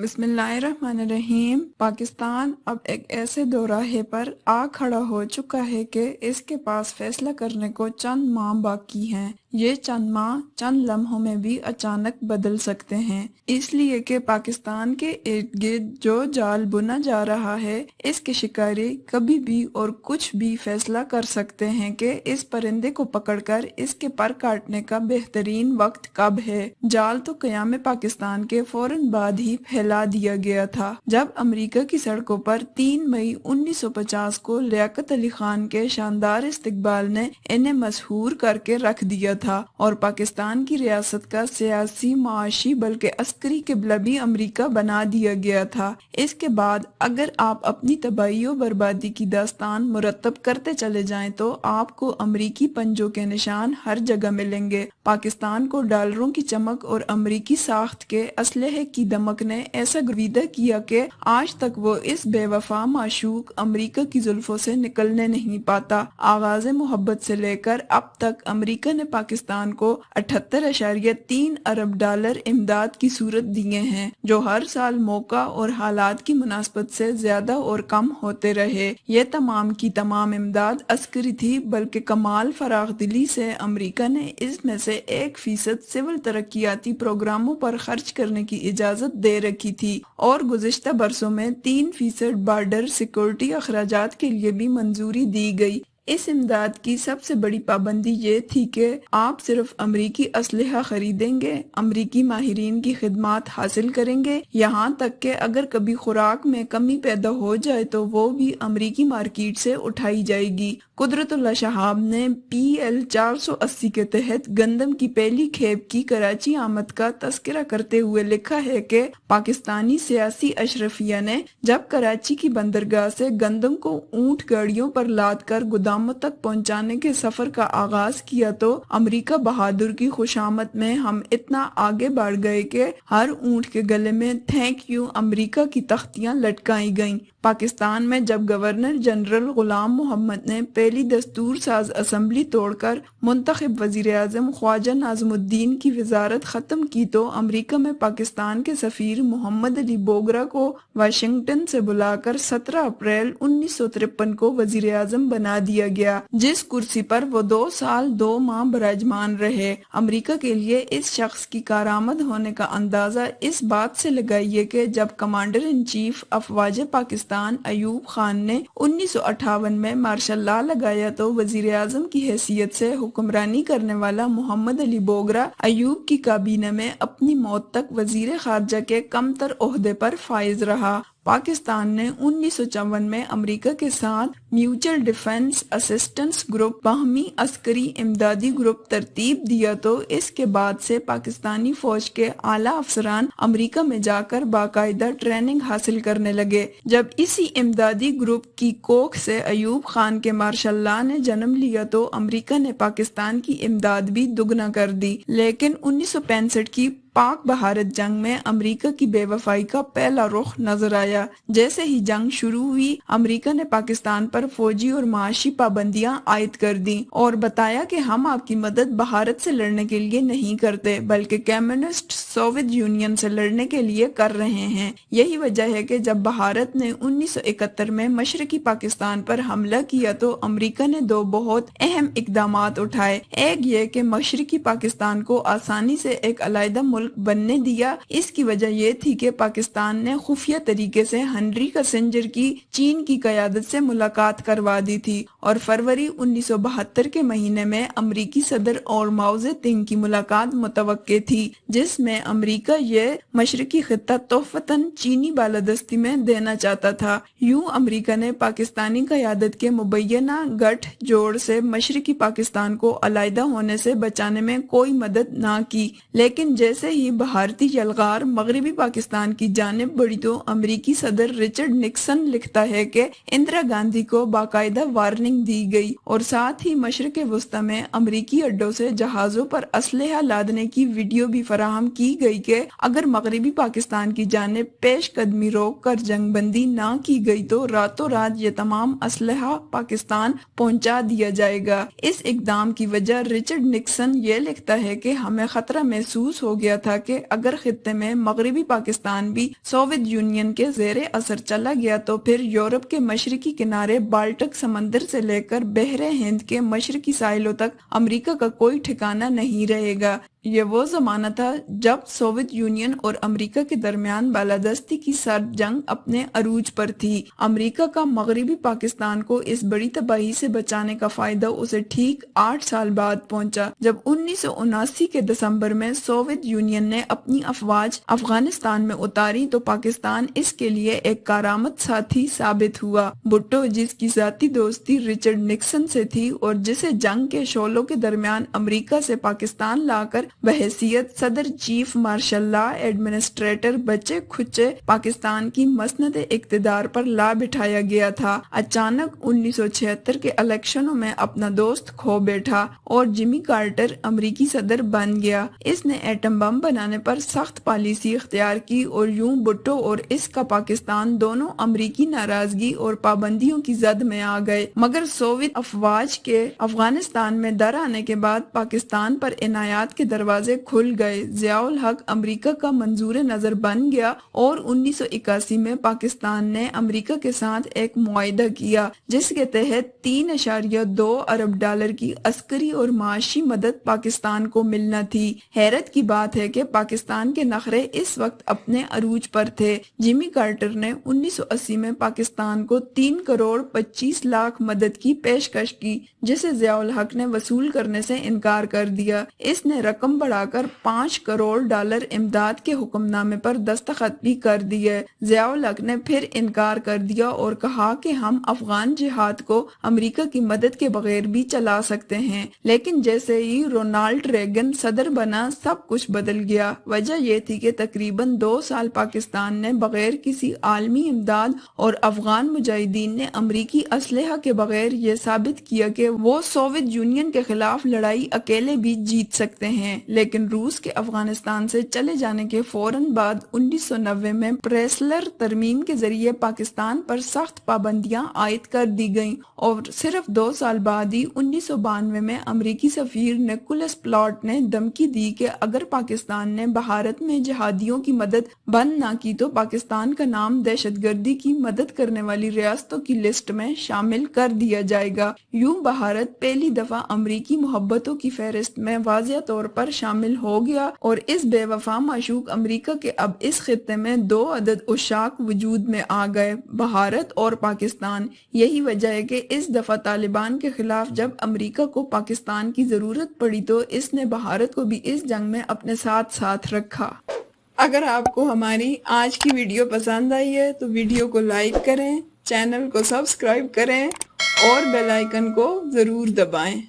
بسم اللہ الرحمن الرحیم۔ پاکستان اب ایک ایسے دوراہے پر آ کھڑا ہو چکا ہے کہ اس کے پاس فیصلہ کرنے کو چند ماہ باقی ہیں۔ یہ چند ماہ چند لمحوں میں بھی اچانک بدل سکتے ہیں، اس لیے کہ پاکستان کے ارد گرد جو جال بنا جا رہا ہے اس کے شکاری کبھی بھی اور کچھ بھی فیصلہ کر سکتے ہیں کہ اس پرندے کو پکڑ کر اس کے پر کاٹنے کا بہترین وقت کب ہے۔ جال تو قیام پاکستان کے فوراً بعد ہی پھیلا دیا گیا تھا، جب امریکہ کی سڑکوں پر 3 مئی 1950 کو لیاقت علی خان کے شاندار استقبال نے انہیں مسحور کر کے رکھ دیا تھا اور پاکستان کی ریاست کا سیاسی، معاشی بلکہ عسکری قبلہ بھی امریکہ بنا دیا گیا تھا۔ اس کے بعد اگر آپ اپنی تباہی و بربادی کی داستان مرتب کرتے چلے جائیں تو آپ کو امریکی پنجوں کے نشان ہر جگہ ملیں گے۔ پاکستان کو ڈالروں کی چمک اور امریکی ساخت کے اسلحے کی دمک نے ایسا گرویدہ کیا کہ آج تک وہ اس بے وفا معشوق امریکہ کی زلفوں سے نکلنے نہیں پاتا۔ آغاز محبت سے لے کر اب تک امریکہ نے پاکستان کو 78.3 ارب ڈالر امداد کی صورت دیے ہیں، جو ہر سال موقع اور حالات کی مناسبت سے زیادہ اور کم ہوتے رہے۔ یہ تمام کی تمام امداد عسکری تھی، بلکہ کمال فراخ دلی سے امریکہ نے اس میں سے 1% سول ترقیاتی پروگراموں پر خرچ کرنے کی اجازت دے رکھی تھی اور گزشتہ برسوں میں 3% بارڈر سیکورٹی اخراجات کے لیے بھی منظوری دی گئی۔ اس امداد کی سب سے بڑی پابندی یہ تھی کہ آپ صرف امریکی اسلحہ خریدیں گے، امریکی ماہرین کی خدمات حاصل کریں گے، یہاں تک کہ اگر کبھی خوراک میں کمی پیدا ہو جائے تو وہ بھی امریکی مارکیٹ سے اٹھائی جائے گی۔ قدرت اللہ شہاب نے PL 480 کے تحت گندم کی پہلی کھیپ کی کراچی آمد کا تذکرہ کرتے ہوئے لکھا ہے کہ پاکستانی سیاسی اشرفیہ نے جب کراچی کی بندرگاہ سے گندم کو اونٹ گاڑیوں پر لاد کر گوداموں تک پہنچانے کے سفر کا آغاز کیا تو امریکہ بہادر کی خوشامد میں ہم اتنا آگے بڑھ گئے کہ ہر اونٹ کے گلے میں تھینک یو امریکہ کی تختیاں لٹکائی گئیں۔ پاکستان میں جب گورنر جنرل غلام محمد نے پہلی دستور ساز اسمبلی توڑ کر منتخب وزیر اعظم خواجہ ناظم الدین کی وزارت ختم کی تو امریکہ میں پاکستان کے سفیر محمد علی بوگرا کو واشنگٹن سے بلا کر 17 اپریل 1953 کو وزیر اعظم بنا دیا گیا، جس کرسی پر وہ 2 سال 2 ماہ براجمان رہے۔ امریکہ کے لیے اس شخص کی کارآمد ہونے کا اندازہ اس بات سے لگائیے کہ جب کمانڈر ان چیف افواج پاکستان ایوب خان نے 1958 میں مارشل لا لگایا تو وزیر اعظم کی حیثیت سے حکمرانی کرنے والا محمد علی بوگرا ایوب کی کابینہ میں اپنی موت تک وزیر خارجہ کے کم تر عہدے پر فائز رہا۔ پاکستان نے 1954 میں امریکہ کے ساتھ میوچل ڈیفنس اسسٹنس گروپ، باہمی عسکری امدادی گروپ ترتیب دیا تو اس کے بعد سے پاکستانی فوج کے اعلیٰ افسران امریکہ میں جا کر باقاعدہ ٹریننگ حاصل کرنے لگے۔ جب اسی امدادی گروپ کی کوکھ سے ایوب خان کے مارشل لا نے جنم لیا تو امریکہ نے پاکستان کی امداد بھی دگنا کر دی، لیکن 1965 کی پاک بھارت جنگ میں امریکہ کی بے وفائی کا پہلا رخ نظر آیا۔ جیسے ہی جنگ شروع ہوئی، امریکہ نے پاکستان پر فوجی اور معاشی پابندیاں عائد کر دیں اور بتایا کہ ہم آپ کی مدد بھارت سے لڑنے کے لیے نہیں کرتے بلکہ کمیونسٹ سوویت یونین سے لڑنے کے لیے کر رہے ہیں۔ یہی وجہ ہے کہ جب بھارت نے 1971 میں مشرقی پاکستان پر حملہ کیا تو امریکہ نے 2 بہت اہم اقدامات اٹھائے۔ ایک یہ کہ مشرقی پاکستان کو آسانی سے ایک علیحدہ ملک بننے دیا۔ اس کی وجہ یہ تھی کہ پاکستان نے خفیہ طریقے سے ہنری کسنجر کی چین کی قیادت سے ملاقات کروا دی تھی اور فروری 1972 کے مہینے میں امریکی صدر اور ماؤ زے تنگ کی ملاقات متوقع تھی، جس میں امریکہ یہ مشرقی خطہ تحفتاً چینی بالادستی میں دینا چاہتا تھا۔ یوں امریکہ نے پاکستانی قیادت کے مبینہ گٹھ جوڑ سے مشرقی پاکستان کو علیحدہ ہونے سے بچانے میں کوئی مدد نہ کی، لیکن جیسے ہی بھارتی یلغار مغربی پاکستان کی جانب بڑھی تو امریکی صدر رچرڈ نکسن لکھتا ہے کہ اندرا گاندھی کو باقاعدہ وارننگ دی گئی اور ساتھ ہی مشرق وسطی میں امریکی اڈوں سے جہازوں پر اسلحہ لادنے کی ویڈیو بھی فراہم کی گئی کہ اگر مغربی پاکستان کی جانب پیش قدمی روک کر جنگ بندی نہ کی گئی تو راتوں رات یہ تمام اسلحہ پاکستان پہنچا دیا جائے گا۔ اس اقدام کی وجہ رچرڈ نکسن یہ لکھتا ہے کہ ہمیں خطرہ محسوس ہو گیا تھا کہ اگر خطے میں مغربی پاکستان بھی سوویت یونین کے زیر اثر چلا گیا تو پھر یورپ کے مشرقی کنارے بالٹک سمندر سے لے کر بحر ہند کے مشرقی ساحلوں تک امریکہ کا کوئی ٹھکانہ نہیں رہے گا۔ یہ وہ زمانہ تھا جب سوویت یونین اور امریکہ کے درمیان بالادستی کی سرد جنگ اپنے عروج پر تھی۔ امریکہ کا مغربی پاکستان کو اس بڑی تباہی سے بچانے کا فائدہ اسے ٹھیک 8 سال بعد پہنچا، جب 1979 کے دسمبر میں سوویت یونین نے اپنی افواج افغانستان میں اتاری تو پاکستان اس کے لیے ایک کارآمد ساتھی ثابت ہوا۔ بھٹو، جس کی ذاتی دوستی رچرڈ نکسن سے تھی اور جسے جنگ کے شعلوں کے درمیان امریکہ سے پاکستان لا کر بحیثیت صدر چیف مارشل لا ایڈمنسٹریٹر بچے کھچے پاکستان کی مسند اقتدار پر لا بٹھایا گیا تھا، اچانک 1976 کے الیکشنوں میں اپنا دوست کھو بیٹھا اور جمی کارٹر امریکی صدر بن گیا۔ اس نے ایٹم بم بنانے پر سخت پالیسی اختیار کی اور یوں بھٹو اور اس کا پاکستان دونوں امریکی ناراضگی اور پابندیوں کی زد میں آ گئے۔ مگر سوویت افواج کے افغانستان میں در آنے کے بعد پاکستان پر عنایات کے دروازے کھل گئے۔ ضیاء الحق امریکہ کا منظور نظر بن گیا اور 1981 میں پاکستان نے امریکہ کے ساتھ ایک معاہدہ کیا جس کے تحت 3.2 ارب ڈالر کی عسکری اور معاشی مدد پاکستان کو ملنا تھی۔ حیرت کی بات ہے کہ پاکستان کے نخرے اس وقت اپنے عروج پر تھے۔ جمی کارٹر نے 1980 میں پاکستان کو 3 کروڑ 25 لاکھ مدد کی پیشکش کی، جسے ضیاء الحق نے وصول کرنے سے انکار کر دیا۔ اس نے رقم بڑھا کر 5 کروڑ ڈالر امداد کے حکم نامے پر دستخط بھی کر دیے۔ ضیاء الحق نے پھر انکار کر دیا اور کہا کہ ہم افغان جہاد کو امریکہ کی مدد کے بغیر بھی چلا سکتے ہیں، لیکن جیسے ہی رونالڈ ریگن صدر بنا سب کچھ بدل گیا۔ وجہ یہ تھی کہ تقریباً 2 سال پاکستان نے بغیر کسی عالمی امداد اور افغان مجاہدین نے امریکی اسلحہ کے بغیر یہ ثابت کیا کہ وہ سوویت یونین کے خلاف لڑائی اکیلے بھی جیت سکتے ہیں۔ لیکن روس کے افغانستان سے چلے جانے کے فوراً بعد 1990 میں پریسلر ترمیم کے ذریعے پاکستان پر سخت پابندیاں عائد کر دی گئیں اور صرف 2 سال بعد ہی 1992 میں امریکی سفیر نیکولس پلاٹ نے دھمکی دی کہ اگر پاکستان نے بھارت میں جہادیوں کی مدد بند نہ کی تو پاکستان کا نام دہشت گردی کی مدد کرنے والی ریاستوں کی لسٹ میں شامل کر دیا جائے گا۔ یوں بھارت پہلی دفعہ امریکی محبتوں کی فہرست میں واضح طور پر شامل ہو گیا اور اس بے وفا معشوق امریکہ کے اب اس خطے میں 2 عدد عشاق وجود میں آ گئے، بھارت اور پاکستان۔ یہی وجہ ہے کہ اس دفعہ طالبان کے خلاف جب امریکہ کو پاکستان کی ضرورت پڑی تو اس نے بھارت کو بھی اس جنگ میں اپنے ساتھ رکھا۔ اگر آپ کو ہماری آج کی ویڈیو پسند آئی ہے تو ویڈیو کو لائک کریں، چینل کو سبسکرائب کریں اور بیل آئیکن کو ضرور دبائیں۔